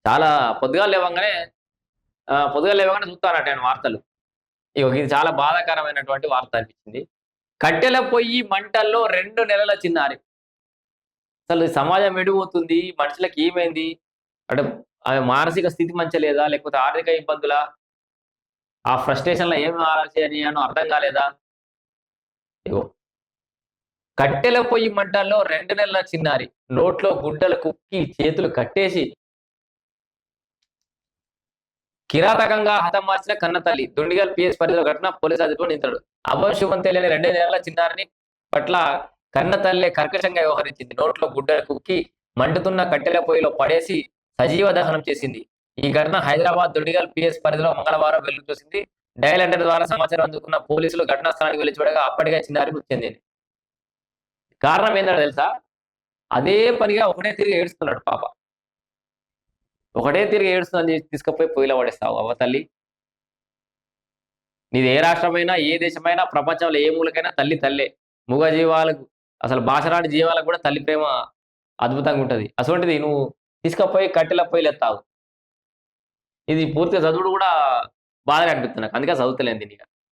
చాలా పొద్దుగాల లేవంగానే పొద్దుగాల లేవగానే చూస్తానట నేను వార్తలు. ఇగో ఇది చాలా బాధాకరమైనటువంటి వార్త అనిపించింది. కట్టెల పొయ్యి మంటల్లో 2 నెలల చిన్నారి. అసలు ఈ సమాజం ఎటుపోతుంది? మనుషులకి ఏమైంది? అంటే ఆమె మానసిక స్థితి మంచిగా లేదా? లేకపోతే ఆర్థిక ఇబ్బందులా? ఆ ఫ్రస్ట్రేషన్‌లో ఏం ఆలోచనో అర్థం కాలేదా? ఇగో కట్టెల పొయ్యి మంటల్లో 2 నెలల చిన్నారి. నోట్లో గుడ్డలు కుక్కి చేతులు కట్టేసి కిరాతకంగా హతమార్చిన కన్నతల్లి. దుండిగల్ పీఎస్ పరిధిలో ఘటన పోలీసు అదుపులో నిందితుడు. అభంశుభం తెలియని 2 నెలల చిన్నారిని పట్ల కన్నతల్లే కర్కశంగా వ్యవహరించింది. నోట్లో గుడ్డలు కుక్కి మండుతున్న కట్టెల పొయ్యిలో పడేసి సజీవ దహనం చేసింది. ఈ ఘటన హైదరాబాద్ దుండిగల్ పీఎస్ పరిధిలో మంగళవారం వెలుగు చూసింది. డయల్ హండ్రెడ్ ద్వారా సమాచారం అందుకున్న పోలీసులు ఘటనా స్థలానికి వెళ్లి చూడగా అప్పటికే చిన్నారి మృతి చెందింది. కారణం ఏంటో తెలుసా? అదే పనిగా ఒకటే తిరిగి ఏడుస్తున్నాడు పాప. ఒకటే తిరిగి ఏడుస్తుందని తీసుకుపోయి పొయ్యిలో పడేస్తావు అవ్వ తల్లి. నీది ఏ రాష్ట్రమైనా, ఏ దేశమైనా, ప్రపంచంలో ఏ మూలకైనా తల్లి తల్లే. మూగజీవాలకు అసలు భాష రాని జీవాలకు గూడా తల్లి ప్రేమ అద్భుతంగుంటది. అసోంటిది నువ్వు తీసుకపోయి కట్టెల పొయ్యిలెత్తావు. ఇది పూర్తిగా చదువుడు గూడా బాధగా అనిపిస్తుంది నాకు. అందుకే చదువుతలేను దీన్నిగ.